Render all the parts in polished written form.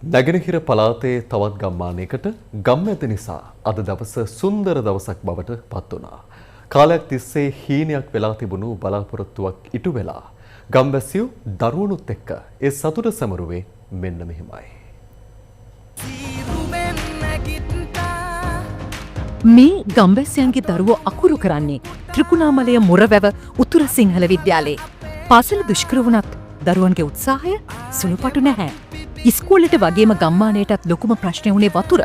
නැගෙනහිර පළාතේ තවත් ගම්මානයකට ගම්මැද නිසා අද දවස සුන්දර දවසක් බවට පත් වුණා. කාලයක් තිස්සේ හීනයක් වෙලා තිබුණු බලාපොරොත්තුවක් ඉටු වෙලා ගම්වැසියෝ දරුවනුත් එක්ක ඒ සතුට සැමරුවේ මෙන්න මෙහිමයි. මේ ගම්වැසියන්ගේ දරුවෝ අකුරු කරන්නේ ත්‍රිකුණාමලය මුරවැව උතුර සිංහල විද්‍යාලයේ. පාසල දුෂ්කර වුණත් දරුවන්ගේ උත්සාහය සුළුපටු නැහැ. ඉස්කෝලට වගේම ගම්මානයටත් ලොකුම ප්‍රශ්නය වුණේ වතුර.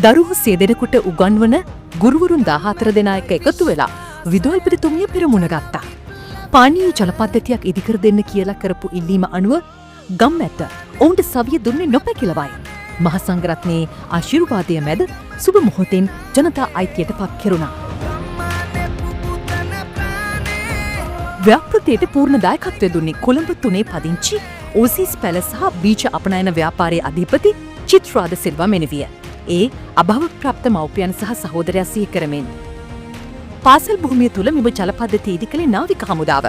දරුවෝ 100 දෙනෙකුට උගන්වන ගුරුවරුන් 14 දෙනා එක්ක එකතු වෙලා විදුහල්පතිතුමිය පෙරමුණ ගත්තා. පානීය ජල පද්ධතියක් ඉදිකර දෙන්න කියලා කරපු ඉල්ලීම අනුව ගම්මැද්ද ඔවුන්ට සවිය දුන්නේ නොපැකිලවයි. මහ සංඝරත්නයේ ආශිර්වාදය මැද සුබ මොහොතෙන් ජනතා අයිතියට පත් කෙරුණා. ව්‍යාපෘතියට පූර්ණ දායකත්වය දුන්නේ කොළඹ 3 පදිංචි ඕසීස් පැල සහ බීජ අපනයන ව්‍යාපාරයේ අධිපති චිත්‍රාද සිල්වා මෙනවිය. ඒ අභාව ප්‍රාප්ත මව්පියන් සහ සහෝදරයා සිහි කරමින් පාසල් භූමිය තුල මෙම ජල පද්ධතිය ඉදිකළේ නාවික හමුදාව.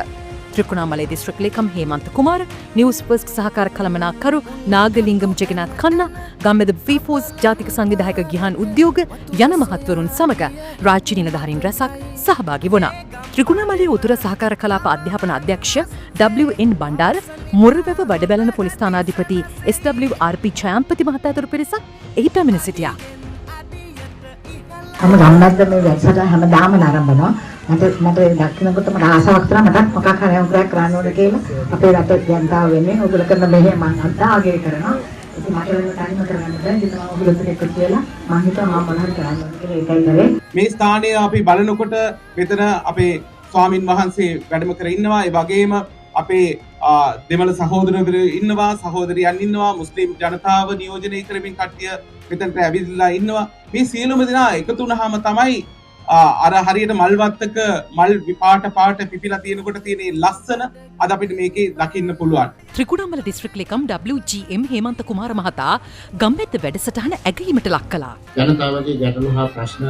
ත්‍රිකුණාමලයේ දිස්ත්‍රික් ලේකම් හේමන්ත කුමාර, නිවුස් ෆස්ට් සහකාර කළමනාකරු නාගලිංගම් ජගනාත් කන්නා, ගම්මැද ෆීෆෝස් ජාතික සංවිධායක ගිහාන් උද්‍යෝග යන මහත්වරුන් සමග රාජ්‍ය නිලධාරීන් රැසක් සහභාගී වුණා. ත්‍රිකුණාමලයේ උතුර සහකාර කලාප අධ්‍යාපන අධ්‍යක්ෂ WN බණ්ඩාර, මුරවැව වඩබැලන පොලිස් ස්ථානාධිපති SWRP ඡායම්පති මහතා ඇතුළු පිරිසක් එහි පැමිණ සිටියා. මම ගම්මැද්ද මේ වැඩසටහන හැමදාම ආරම්භනවා. මට දකින්නකොට මට ආසාවක් තියෙනවා මට මොකක් හරි අමුද්‍රයක් කරන්න ඕනේ කියලා. අපේ රට ජනතාව වෙන්නේ ඔයගොල්ලෝ කරන මෙහෙම මම අන්තාගේ කරනවා. ඉතින් මට වෙන තනියම කරන්න බෑ. ඉතින් මම ඔයගොල්ලෝ එක්ක කියලා මම හිතුවා මම මොනවද කරන්න ඕනේ කියලා ඒකයි කරේ. මේ ස්ථානයේ අපි බලනකොට මෙතන අපේ ස්වාමින් වහන්සේ වැඩම කර ඉන්නවා. ඒ වගේම අපේ දෙමළ සහෝදරවරු ඉන්නවා, සහෝදරියන් ඉන්නවා, මුස්ලිම් ජනතාව නියෝජනය කරමින් කට්ටිය මෙතනට ඇවිල්ලා ඉන්නවා. මේ සියලුම දෙනා එකතු වුණාම තමයි අර හරියට මල් වත්තක මල් පාට පිපිලා තියෙනකොට තියෙන ලස්සන අද අපිට මේකේ දකින්න පුළුවන්. ත්‍රිකුණාමල දිස්ත්‍රික් ලේකම් WGM හේමන්ත කුමාර මහතා ගම්මැද්ද වැඩසටහන ඇගීමට ලක් කළා. ජනතාවගේ ගැටලු හා ප්‍රශ්න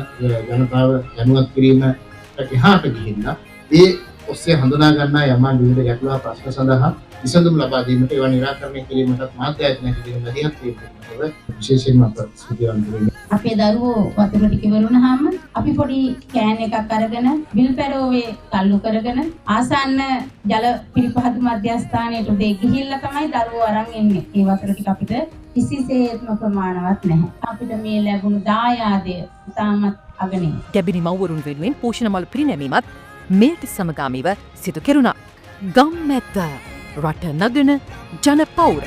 ජනතාව දැනුවත් කිරීමට එහාට ගිහිල්ලා ඒ ඔස්සේ හඳුනා ගන්නා යම් විවිධ ගැටලු හා ප්‍රශ්න සඳහා විසඳුම් ලබා දීමට ඒවා निराකරණය කිරීමටත් මාධ්‍යයන් කිරීම මැදිහත් වීමට විශේෂයෙන්ම ස්තුතිවන්ත වෙනවා. අපේ දරුවෝ වතුර ටික ඉවරුනහම අපි පොඩි කෑන් එකක් අරගෙන බිල්පැරෝවේ තල්ලු කරගෙන ආසන්න ජල පිරිපහදු මධ්‍යස්ථානයට උදේ ගිහිල්ලා තමයි දරුවෝ අරන් එන්නේ. ඒ වතුර ටික අපිට කිසිසේත්ම ප්‍රමාණවත් නැහැ. අපිට මේ ලැබුණු දායාදය ඉතාමත් අගනේයි. ගැබිනි මව්වරුන් වෙනුවෙන් පෝෂණ මල් පිරිනැමීමත් මෙයට සමගාමීව සිදු කෙරුණා. ගම්මැද්ද රට නගන ජන පෞර